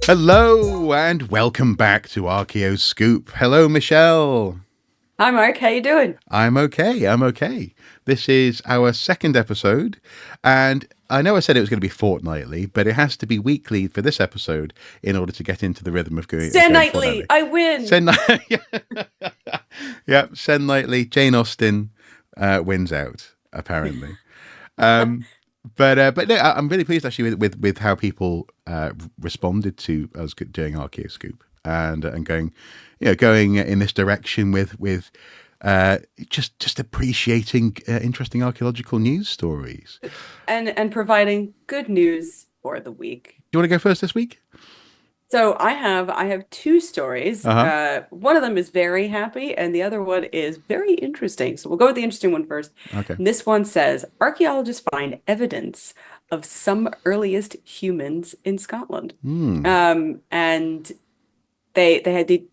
Hello and welcome back to Archaeoscoop. Hello, Michelle. Hi, Mark. How you doing? I'm okay. I'm okay. This is our second episode, and I know I said it was going to be fortnightly, but it has to be weekly for this episode in order to get into the rhythm of going Nightly, fortnightly. I win. Send, yeah, send nightly. Jane Austen wins out apparently. Um, but no, I'm really pleased actually with how people responded to us doing Archaeoscoop and going, going in this direction with just appreciating interesting archaeological news stories. And providing good news for the week. Do you want to go first this week? So I have two stories. Uh huh. One of them is very happy, and the other one is very interesting. So we'll go with the interesting one first. Okay. This one says archaeologists find evidence of some earliest humans in Scotland. Hmm. And they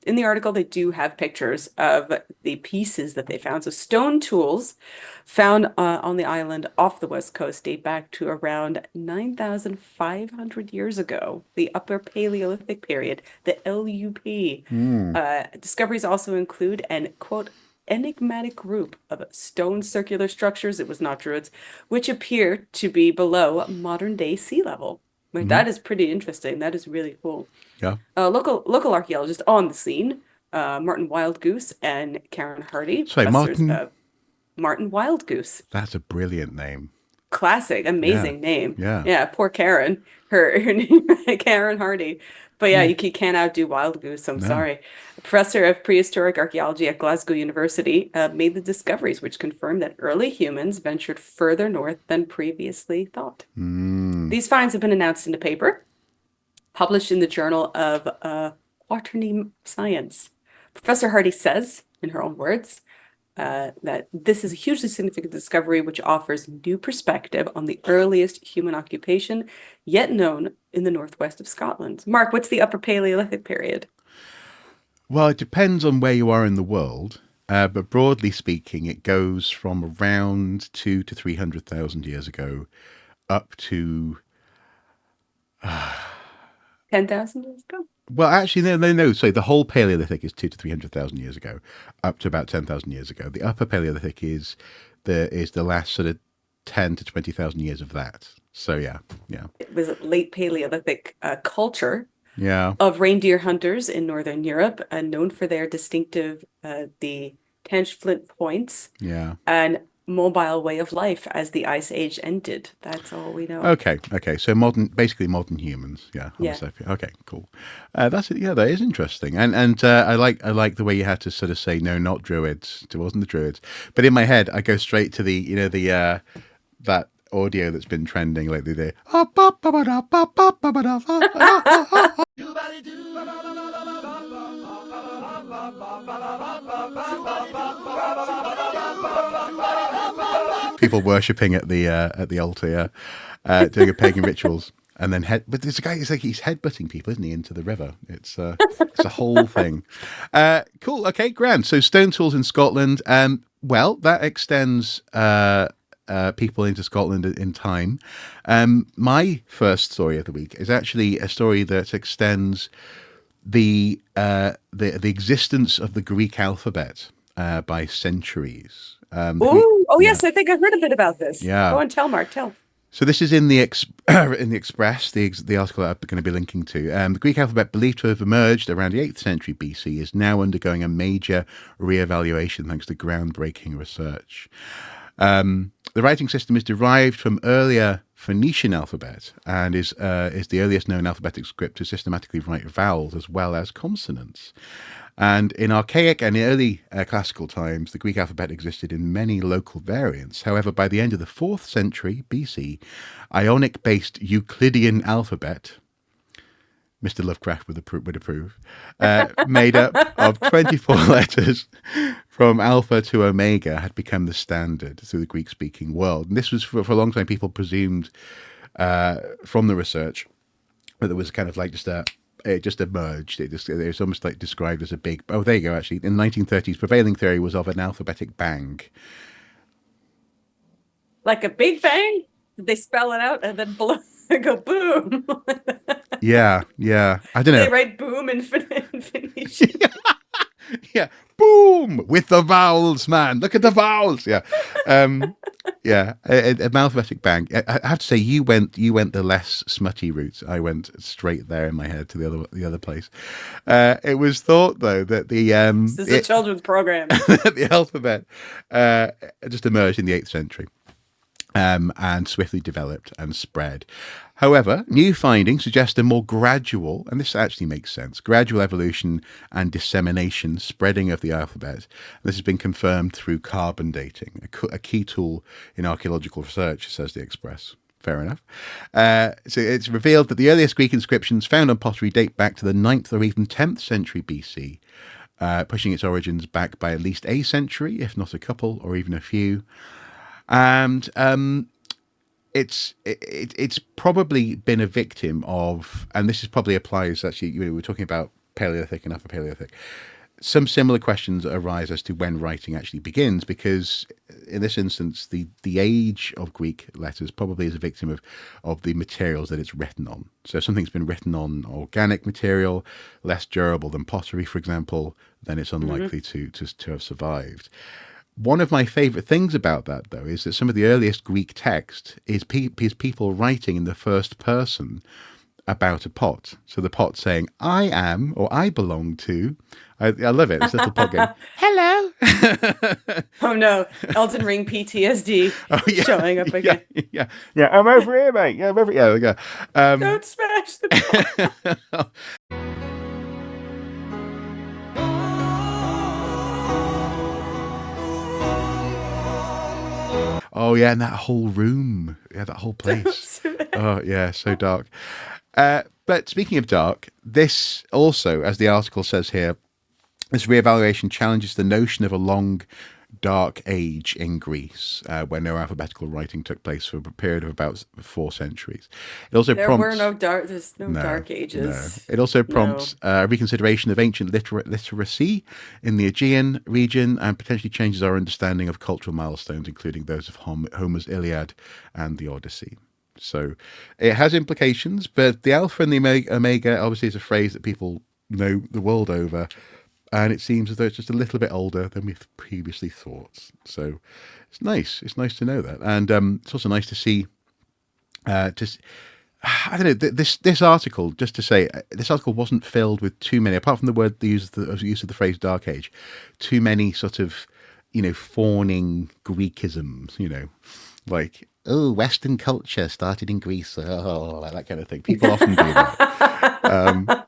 in the article they do have pictures of the pieces that they found. So stone tools found on the island off the west coast date back to around 9,500 years ago, the Upper Paleolithic period, the LUP. Hmm. Discoveries also include an quote enigmatic group of stone circular structures, it was not druids, which appear to be below modern day sea level. Like, Hmm. that is pretty interesting. That is really cool. Yeah. Local archaeologists on the scene, Martin Wildgoose and Karen Hardy, Sorry, professors Martin. of Martin Wildgoose. That's a brilliant name. Classic, Yeah. amazing name. Yeah. Yeah, poor Karen. Her name Karen Hardy. But yeah, Yeah. you can't outdo Wildgoose. I'm No. sorry. A professor of prehistoric archaeology at Glasgow University made the discoveries, which confirmed that early humans ventured further north than previously thought. Hmm. These finds have been announced in a paper published in the Journal of Quaternary Science. Professor Hardy says, in her own words, that this is a hugely significant discovery which offers new perspective on the earliest human occupation yet known in the northwest of Scotland. Mark, what's the Upper Paleolithic period? Well, it depends on where you are in the world, but broadly speaking, it goes from around 2 to 300,000 years ago up to. 10,000 years ago? Well, actually, no. So the whole Paleolithic is 2 to 300,000 years ago, up to about 10,000 years ago. The Upper Paleolithic is the last sort of 10 to 20,000 years of that. So yeah, yeah, It was a late Paleolithic culture yeah, of reindeer hunters in Northern Europe, known for their distinctive, the Tench flint points yeah. and mobile way of life as the Ice Age ended. That's all we know. Okay. So basically modern humans. Yeah, Homo Yeah. sapiens. Okay, cool. That's it. Yeah, that is interesting. And I like the way you had to sort of say no, not druids. It wasn't the druids. But in my head, I go straight to the that audio that's been trending lately. The people worshipping at the altar, yeah, doing a pagan rituals, and then but there's a guy. It's like he's headbutting people, isn't he, into the river? It's a whole thing. Cool. Okay, grand. So stone tools in Scotland. Well, that extends people into Scotland in time. My first story of the week is actually a story that extends the existence of the Greek alphabet by centuries. Oh, Yeah, yes, I think I've heard a bit about this. Go yeah. on, tell Mark, tell. So this is in the in the Express, the article that I'm going to be linking to. The Greek alphabet, believed to have emerged around the 8th century BC, is now undergoing a major re-evaluation thanks to groundbreaking research. The writing system is derived from earlier Phoenician alphabet and is the earliest known alphabetic script to systematically write vowels as well as consonants. And in archaic and early classical times, the Greek alphabet existed in many local variants. However, by the end of the 4th century BC, Ionic-based Euclidean alphabet, Mr. Lovecraft would approve, made up of 24 letters from alpha to omega, had become the standard through the Greek-speaking world. And this was for a long time people presumed from the research that there was kind of like it just emerged. It was almost like described as a big. Oh, there you go. Actually, in the 1930s, prevailing theory was of an alphabetic bang. Like a big bang? Did they spell it out and then blow, go boom? Yeah, yeah. I don't They know. write boom in, in Phoenician. Yeah, boom with the vowels, man. Look at the vowels. Yeah, um, yeah. A malphabetic bang. I have to say, you went the less smutty route. I went straight there in my head to the other place. It was thought though that This is a children's program. the alphabet uh, just emerged in the 8th century. And swiftly developed and spread. However, new findings suggest a more gradual, and this actually makes sense, gradual evolution and dissemination, spreading of the alphabet. This has been confirmed through carbon dating, a key tool in archaeological research, says the Express. Fair enough. So it's revealed that the earliest Greek inscriptions found on pottery date back to the 9th or even 10th century BC, pushing its origins back by at least a century, if not a couple or even a few. And it's probably been a victim of, and this is probably applies actually. We're talking about Paleolithic and Upper Paleolithic. Some similar questions arise as to when writing actually begins, because in this instance, the age of Greek letters probably is a victim of the materials that it's written on. So if something's been written on organic material, less durable than pottery, for example, then it's unlikely to have survived. One of my favorite things about that, though, is that some of the earliest Greek text is people writing in the first person about a pot. So the pot saying, I am, or I belong to. I love it. This little pot going, hello. Oh no, Elden Ring PTSD Oh, yeah. showing up Yeah. again. Yeah. Yeah. I'm over here, mate. Yeah, I'm over here. Yeah. Don't smash the pot. Oh, yeah. And that whole room. Yeah, that whole place. Oh, yeah. So dark. But speaking of dark, this also, as the article says here, this reevaluation challenges the notion of a long, dark age in Greece, where no alphabetical writing took place for a period of about 4 centuries. It also There were prompts no dark. There's no no, dark no. ages. It also No. prompts reconsideration of ancient literacy in the Aegean region, and potentially changes our understanding of cultural milestones, including those of Homer's Iliad and the Odyssey. So it has implications, but the alpha and the omega obviously is a phrase that people know the world over, and it seems as though it's just a little bit older than we've previously thought. So it's nice. It's nice to know that, and it's also nice to see. Just I don't know this article. Just to say, this article wasn't filled with too many, apart from the use of the phrase "dark age," too many sort of fawning Greekisms. Like, oh, Western culture started in Greece, like that kind of thing. People often do that.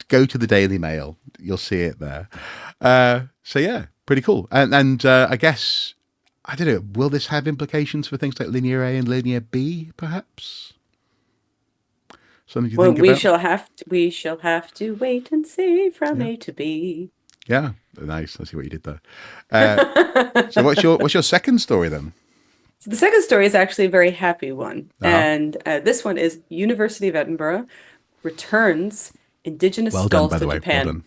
Go to the Daily Mail, you'll see it there. So yeah, pretty cool. And I guess, I don't know, will this have implications for things like Linear A and Linear B, perhaps? Something to Well, think about? we shall have to wait and see from Yeah, A to B. yeah, nice. I see what you did there. So what's your second story then? So the second story is actually a very happy one, Uh-huh. and this one is University of Edinburgh returns indigenous Well done, skulls by to the way. Well Japan. done.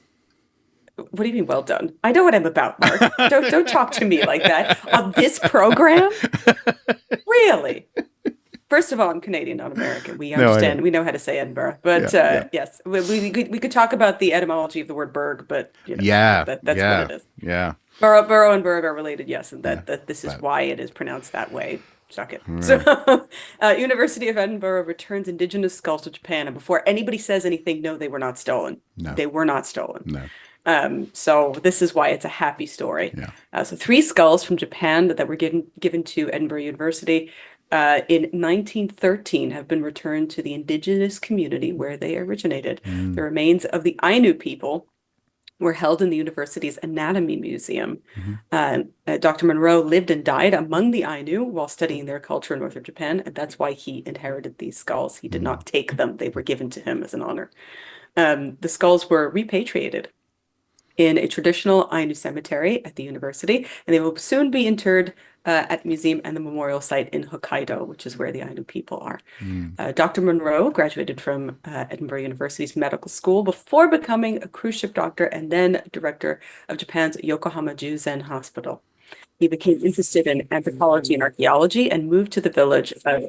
What do you mean, well done? I know what I'm about, Mark. Don't talk to me like that on this program. Really? First of all, I'm Canadian, not American. We No, I understand. know. We know how to say Edinburgh. But Yeah, yeah, yes, we could talk about the etymology of the word burg, but yeah, that's what yeah, it is. yeah, Borough and burg are related, yes, and yeah. that this is But why it is pronounced that way. Suck it. So, yeah, University of Edinburgh returns indigenous skulls to Japan, and before anybody says anything, no, they were not stolen. no, They were not stolen. no, So this is why it's a happy story. yeah. So three skulls from Japan that were given to Edinburgh University in 1913 have been returned to the indigenous community where they originated. The Mm, remains of the Ainu people were held in the university's anatomy museum. mhm, Dr. Monroe lived and died among the Ainu while studying their culture in northern Japan, and that's why he inherited these skulls. He did mm, not take them; they were given to him as an honor. The skulls were repatriated in a traditional Ainu cemetery at the university, and they will soon be interred at the museum and the memorial site in Hokkaido, which is where the Ainu people are. mm, Dr. Monroe graduated from Edinburgh University's medical school before becoming a cruise ship doctor and then director of Japan's Yokohama Juzen Hospital. He became interested in anthropology and archaeology and moved to the village of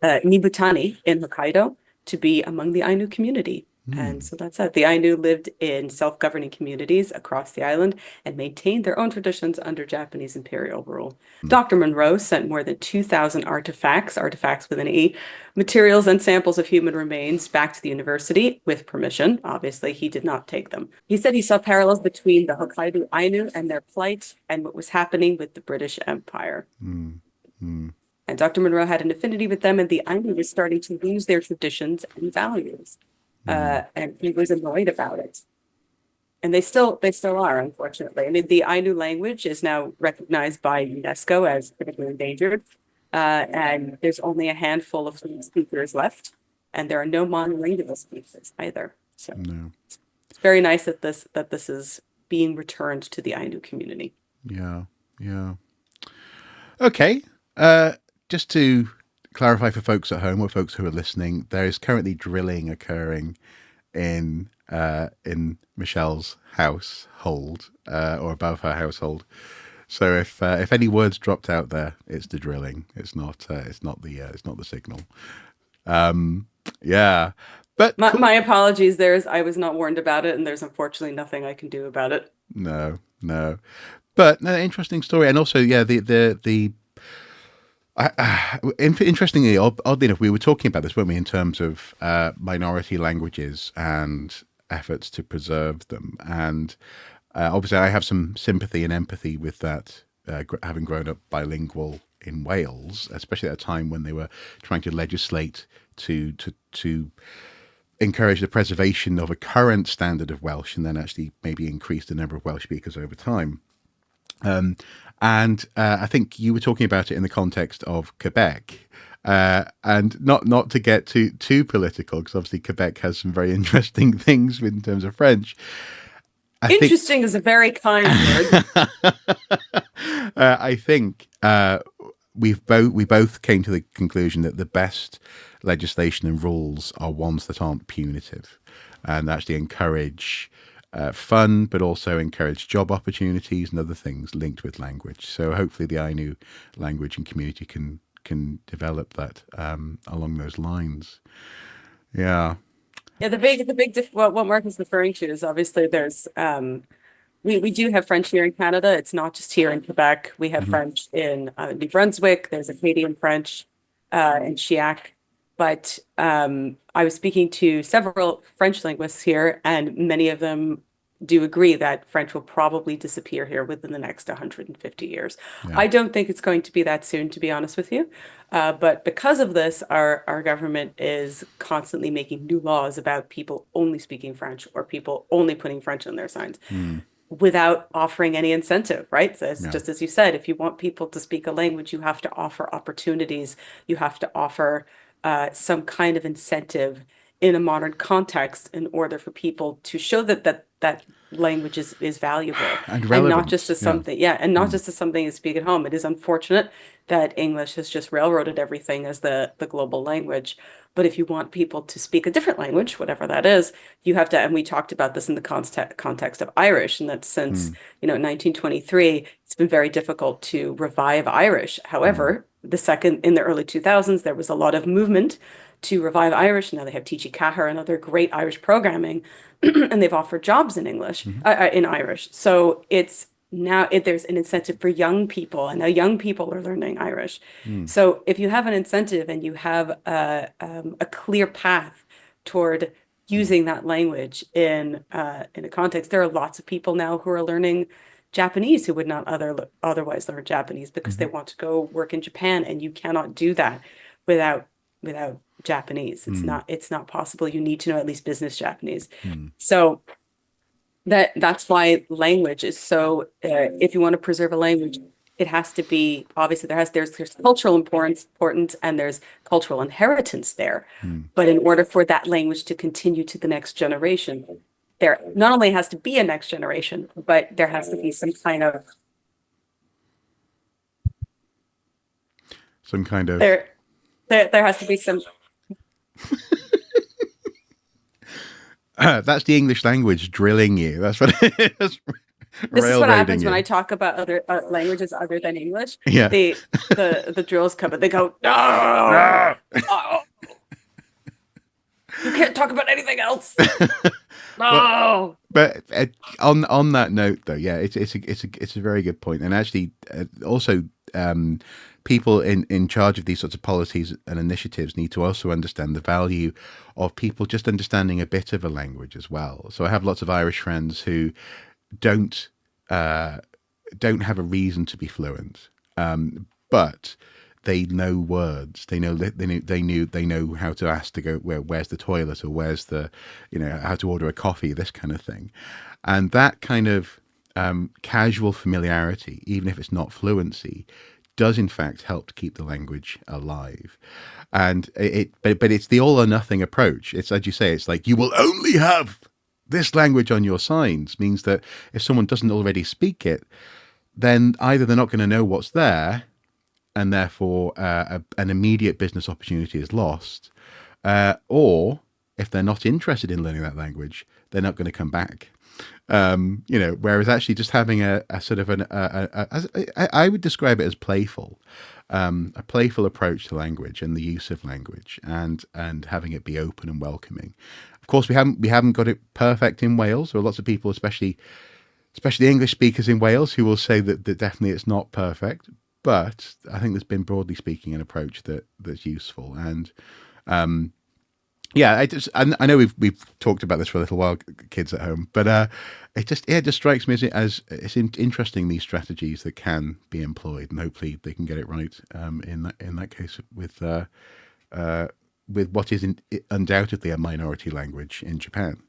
Nibutani in Hokkaido to be among the Ainu community. And so that's it. The Ainu lived in self-governing communities across the island and maintained their own traditions under Japanese imperial rule. Dr. Monroe sent more than 2,000 artifacts with an E, materials and samples of human remains back to the university with permission. Obviously, he did not take them. He said he saw parallels between the Hokkaido Ainu and their plight and what was happening with the British Empire. And Dr. Monroe had an affinity with them, and the Ainu was starting to lose their traditions and values. And he was annoyed about it. And they still are, unfortunately. I mean, the Ainu language is now recognized by UNESCO as critically endangered, and there's only a handful of fluent speakers left, and there are no monolingual speakers either. So No. it's very nice that this is being returned to the Ainu community. Yeah. Yeah. Okay. Just to clarify for folks at home or folks who are listening, there is currently drilling occurring in Michelle's household or above her household. So if any words dropped out there, it's the drilling. It's not the signal. Yeah, but cool. My apologies. I was not warned about it, and there's unfortunately nothing I can do about it. No, but no, interesting story, and also interestingly, oddly enough, we were talking about this, weren't we, in terms of minority languages and efforts to preserve them. And obviously, I have some sympathy and empathy with that, having grown up bilingual in Wales, especially at a time when they were trying to legislate to encourage the preservation of a current standard of Welsh and then actually maybe increase the number of Welsh speakers over time. And I think you were talking about it in the context of Quebec, and not to get too political, because obviously Quebec has some very interesting things in terms of French. Interesting is a very kind word. I think we both came to the conclusion that the best legislation and rules are ones that aren't punitive and actually encourage fun, but also encourage job opportunities and other things linked with language. So hopefully the Ainu language and community can develop that along those lines. Yeah. Yeah, what Mark is referring to is obviously there's we do have French here in Canada. It's not just here in Quebec. We have French in New Brunswick. There's Acadian French in Chiac. But I was speaking to several French linguists here, and many of them do agree that French will probably disappear here within the next 150 years. Yeah. I don't think it's going to be that soon, to be honest with you. But because of this, our government is constantly making new laws about people only speaking French or people only putting French on their signs without offering any incentive, right? So it's just as you said, if you want people to speak a language, you have to offer opportunities. You have to offer some kind of incentive in a modern context in order for people to show that language is valuable and not just as something, not just as something you speak at home. It is unfortunate that English has just railroaded everything as the global language. But if you want people to speak a different language, whatever that is, you have to, and we talked about this in the context of Irish, and that since 1923, it's been very difficult to revive Irish. However, in the early 2000s, there was a lot of movement to revive Irish. Now they have Teachie Cahir and other great Irish programming, and they've offered jobs in English, in Irish. So there's an incentive for young people, and now young people are learning Irish. So if you have an incentive and you have a clear path toward using that language in a context, there are lots of people now who are learning Japanese who would not otherwise learn Japanese because they want to go work in Japan, and you cannot do that without Japanese. It's not possible. You need to know at least business Japanese. So that's why language is so. If you want to preserve a language, it has to be obviously there's cultural importance and there's cultural inheritance there. But in order for that language to continue to the next generation, there not only has to be a next generation, but there has to be some kind of there has to be some. That's the English language drilling you. That's what it is. This is what happens when I talk about other languages other than English. Yeah. The drills come and they go, no. can't talk about anything else. Well, No. but on that note, though, yeah, it's a very good point, and actually, also, people in charge of these sorts of policies and initiatives need to also understand the value of people just understanding a bit of a language as well. So I have lots of Irish friends who don't uh, don't have a reason to be fluent, but they know words. They know how to ask to go where's the toilet, or where's the, how to order a coffee, this kind of thing, and that kind of casual familiarity, even if it's not fluency, does in fact help to keep the language alive. And but it's the all or nothing approach. It's, as you say, it's like, you will only have this language on your signs, means that if someone doesn't already speak it, then either they're not going to know what's there, and therefore an immediate business opportunity is lost, or if they're not interested in learning that language, they're not going to come back. Whereas actually just having a sort of I would describe it as playful, a playful approach to language and the use of language, and having it be open and welcoming. Of course, we haven't got it perfect in Wales. There are lots of people, especially English speakers in Wales, who will say that definitely it's not perfect. But I think there's been, broadly speaking, an approach that's useful. And yeah, I know we've talked about this for a little while, kids at home, but it just strikes me as it's interesting, these strategies that can be employed, and hopefully they can get it right in that case with what is undoubtedly a minority language in Japan.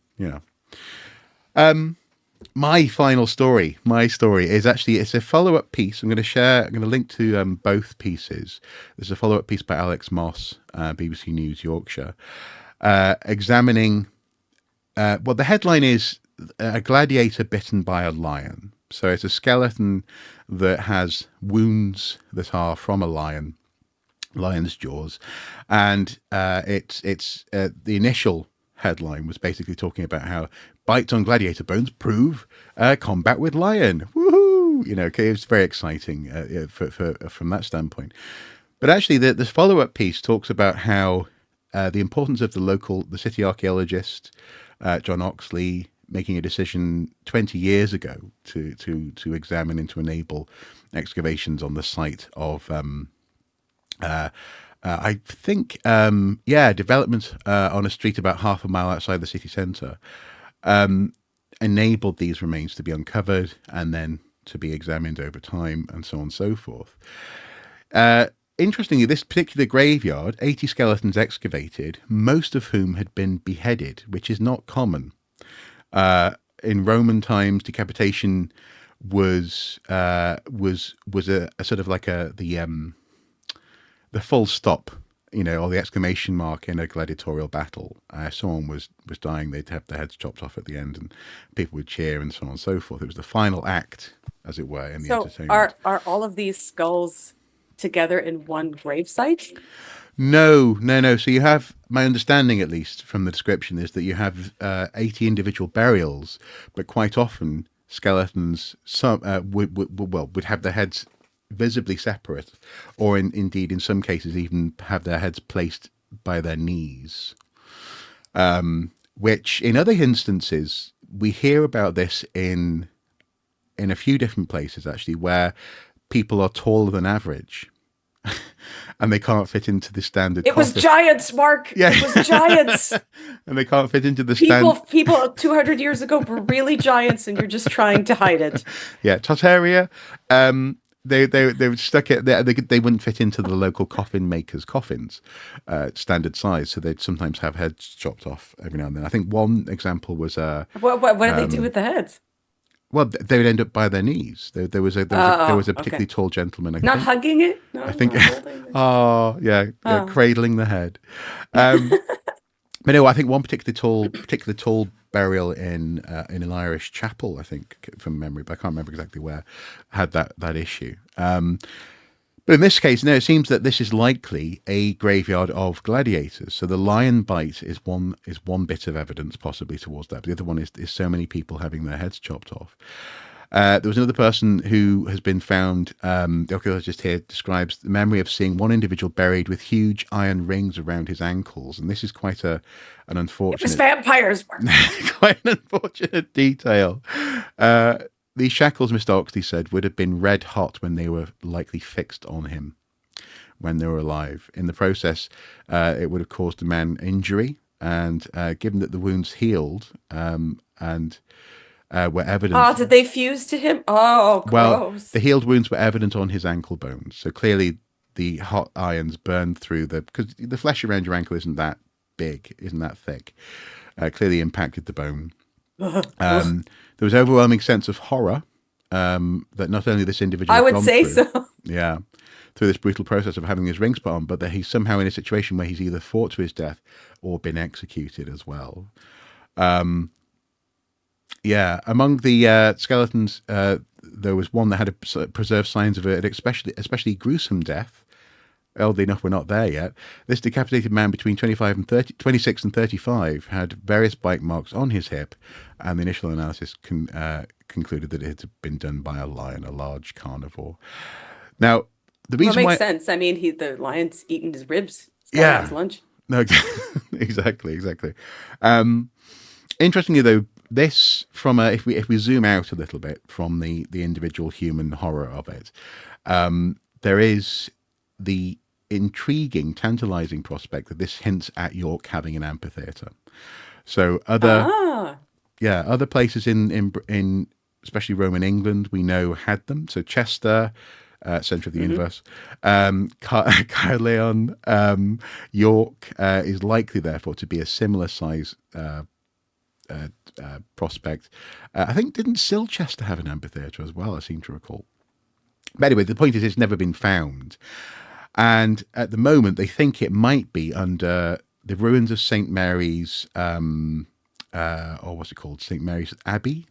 My story is actually, it's a follow-up piece. I'm going to link to both pieces. There's a follow-up piece by Alex Moss, BBC News Yorkshire, examining, the headline is a gladiator bitten by a lion. So it's a skeleton that has wounds that are from a lion's jaws. And it's the initial headline was basically talking about how bites on gladiator bones prove combat with lion. Woohoo! It's very exciting from that standpoint. But actually, the follow-up piece talks about how the importance of the city archaeologist, John Oxley, making a decision 20 years ago to examine and to enable excavations on the site of I think, development on a street about half a mile outside the city centre, enabled these remains to be uncovered and then to be examined over time, and so on and so forth. Interestingly, this particular graveyard, 80 skeletons excavated, most of whom had been beheaded, which is not common. In Roman times, decapitation was a sort of like the full stop, or the exclamation mark in a gladiatorial battle. Someone was dying, they'd have their heads chopped off at the end, and people would cheer, and so on and so forth. It was the final act, as it were, in the entertainment. Are all of these skulls together in one grave site? No. So you have, my understanding, at least from the description, is that you have 80 individual burials, but quite often skeletons would have their heads visibly separate, or indeed in some cases even have their heads placed by their knees, which in other instances we hear about this in a few different places, actually, where people are taller than average and they can't fit into the standard coffin. Was giants, Mark. Yeah. It was giants. And they can't fit into the people 200 years ago were really giants, and you're just trying to hide it. Yeah, Tartaria. They were stuck at they wouldn't fit into the local coffin makers' coffins, standard size. So they'd sometimes have heads chopped off every now and then. I think one example was what did they do with the heads? Well, they would end up by their knees. There was a particularly tall gentleman. Not hugging it. No, I think. Cradling the head. But no, I think one particularly tall burial in an Irish chapel, I think, from memory, but I can't remember exactly where, had that issue. But in this case, no, it seems that this is likely a graveyard of gladiators. So the lion bite is one bit of evidence possibly towards that. But the other one is so many people having their heads chopped off. There was another person who has been found. The archaeologist here describes the memory of seeing one individual buried with huge iron rings around his ankles, and this is quite an It was unfortunate, vampires work. quite an unfortunate detail. Uh, these shackles, Mr. Oxley said, would have been red hot when they were likely fixed on him when they were alive. In the process, it would have caused the man injury, and given that the wounds healed and were evident. Oh, did they fuse to him? Oh, Well, gross. the healed wounds were evident on his ankle bones. So clearly the hot irons burned through because the flesh around your ankle isn't that big, isn't that thick. Clearly impacted the bone. There was overwhelming sense of horror that not only this individual I had would gone say through, so. yeah, through this brutal process of having his rings put on, but that he's somehow in a situation where he's either fought to his death or been executed as well. Yeah, among the skeletons, there was one that had preserved signs of an especially gruesome death. Oddly enough, we're not there yet. This decapitated man between 26 and 35 had various bite marks on his hip, and the initial analysis concluded that it had been done by a lion, a large carnivore. Now, the Well, it reason makes why... sense. I mean, the lion's eating his ribs. He's got to have Yeah, his lunch. no, exactly. Interestingly, though, this if we zoom out a little bit from the individual human horror of it, there is the intriguing, tantalizing prospect that this hints at York having an amphitheater. So Ah, other places in especially Roman England we know had them. So Chester, center of the hmm. universe, Caerleon, York is likely therefore to be a similar size prospect. I think didn't Silchester have an amphitheater as well? I seem to recall. But anyway, the point is it's never been found. And at the moment, they think it might be under the ruins of St. Mary's, or what's it called? St. Mary's Abbey.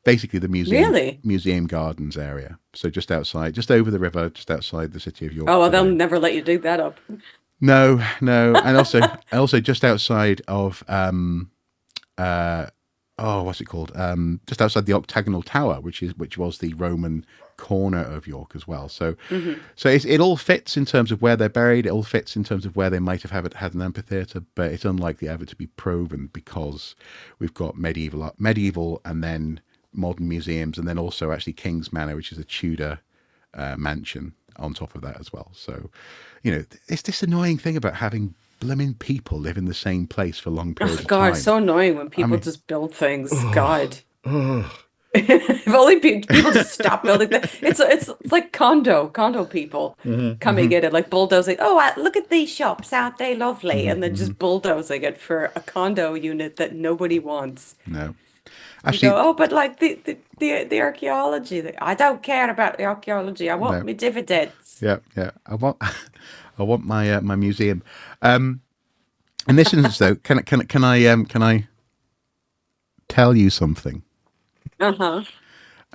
Basically, the Really? museum gardens area. So just outside, just over the river, just outside the city of Oh, York well, they'll today. never let you dig that up. No, no, and also just outside of what's it called? Just outside the octagonal tower, which was the Roman corner of York as well. So, Hmm. it all fits in terms of where they're buried. It all fits in terms of where they might have had an amphitheater, but it's unlikely ever to be proven because we've got medieval, and then modern museums, and then also actually King's Manor, which is a Tudor mansion on top of that as well. So, it's this annoying thing about having blooming people live in the same place for long Oh, periods of God, time. so annoying when I people mean, just build things. God. If only people just stop building that. It's like condo people coming in and like bulldozing. Oh, look at these shops, aren't they lovely? And then just bulldozing it for a condo unit that nobody wants. no, You go, actually, oh, but like the archaeology. I don't care about the archaeology. I want no. my dividends. Yeah, yeah. I want my museum. In this instance, though, can I tell you something? Uh-huh.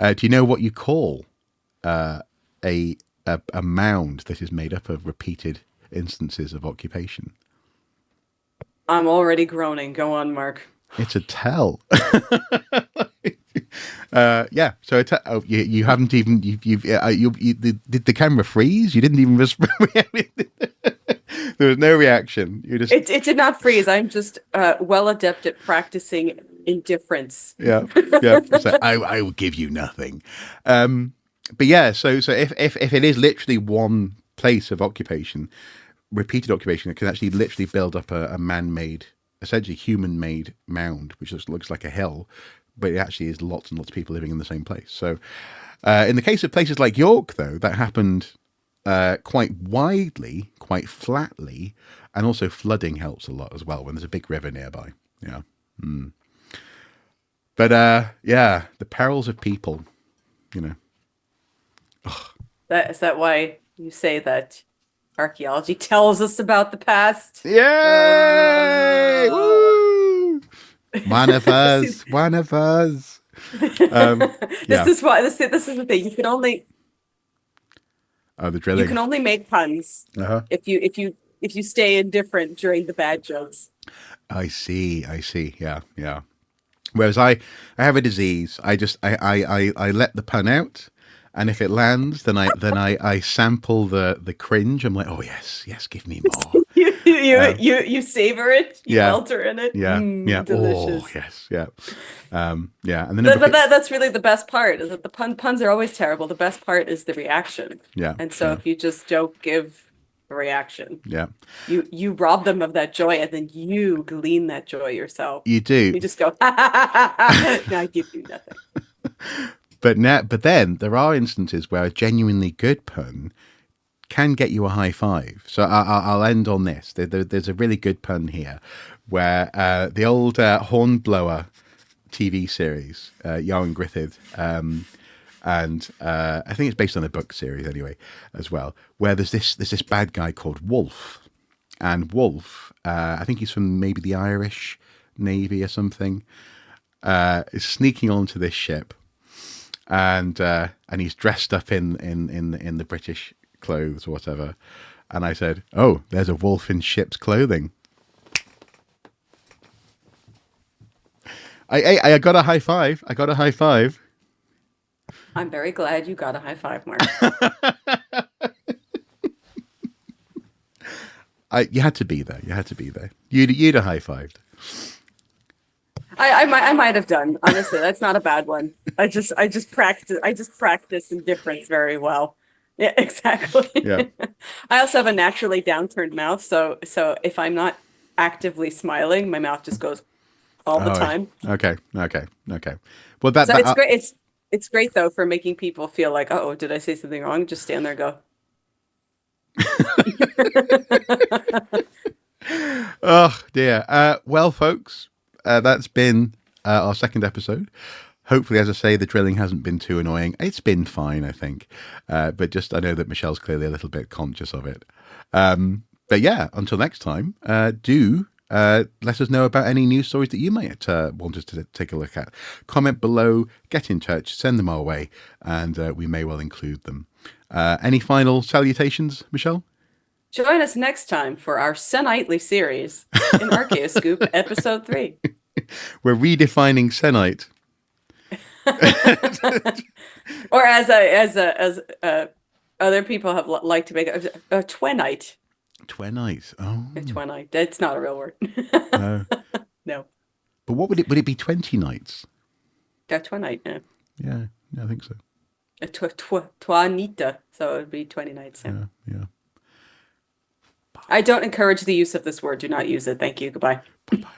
Do you know what you call a a mound that is made up of repeated instances of occupation? I'm already groaning. Go on, Mark. It's a tell. Yeah. So you haven't even did the camera freeze? You didn't even respond. There was no reaction. You just It did not freeze. I'm just well adept at practicing indifference. yeah, yeah. So I will give you nothing. But yeah, so if it is literally one place of occupation, repeated occupation, it can actually literally build up a man-made, essentially human-made mound, which just looks like a hill, but it actually is lots and lots of people living in the same place. So in the case of places like York, though, that happened quite widely, quite flatly, and also flooding helps a lot as well when there's a big river nearby. Yeah. But yeah, the perils of people, you know. Is that why you say that archaeology tells us about the past? Yay! Woo! One of See, us, one of us. this Yeah. is why this is the thing. Oh, the You drilling. can only make puns Uh-huh. if you stay indifferent during the bad jokes. I see. Yeah, yeah. Whereas I have a disease. I let the pun out, and if it lands, then I sample the cringe. I'm like, oh yes, yes, give me more. You savor it, you Yeah, welter in it. yeah, yeah. Oh Delicious. yes, yeah, yeah. And the But, number, but that's really the best part is that the puns are always terrible. The best part is the reaction. yeah, And so yeah, if you just don't give a reaction, yeah. you rob them of that joy and then you glean that joy yourself. You do, You just go, ha ha ha ha ha. No, I give you nothing. but then there are instances where a genuinely good pun can get you a high five. So I'll end on this. There's a really good pun here, where the old Hornblower TV series, Yarn Griffith, and I think it's based on a book series anyway, as well, where there's this bad guy called Wolf, and Wolf, I think he's from maybe the Irish Navy or something, is sneaking onto this ship, and he's dressed up in the British clothes or whatever. And I said, "Oh, there's a wolf in ship's clothing." I got a high five. I got a high five. I'm very glad you got a high five, Mark. You had to be there. You had to be there. You'd have high fived. I might have done. Honestly, that's not a bad one. I just practice indifference very well. Yeah, exactly. Yeah. I also have a naturally downturned mouth, so if I'm not actively smiling, my mouth just goes all the Oh, time. okay, okay, okay. Well, that So that it's great. It's great though for making people feel like, oh, did I say something wrong? Just stand there and go. oh dear. Well, folks, that's been our second episode. Hopefully, as I say, the drilling hasn't been too annoying. It's been fine, I think. But just I know that Michelle's clearly a little bit conscious of it. But yeah, until next time, do let us know about any news stories that you might want us to take a look at. Comment below, get in touch, send them our way, and we may well include them. Any final salutations, Michelle? Join us next time for our Senightly series in Archaeoscoop episode 3. We're redefining Senite. Or as other people have liked to make it, a Twenite. Twenite. Oh, A Twenite. That's not a real word. no. No. But what would it be 20 nights? A Twenite, yeah. Yeah, I think so. A Twanita. So it would be 20 nights. Yeah. Yeah. I don't encourage the use of this word. Do not use it. Thank you. Goodbye. Bye-bye.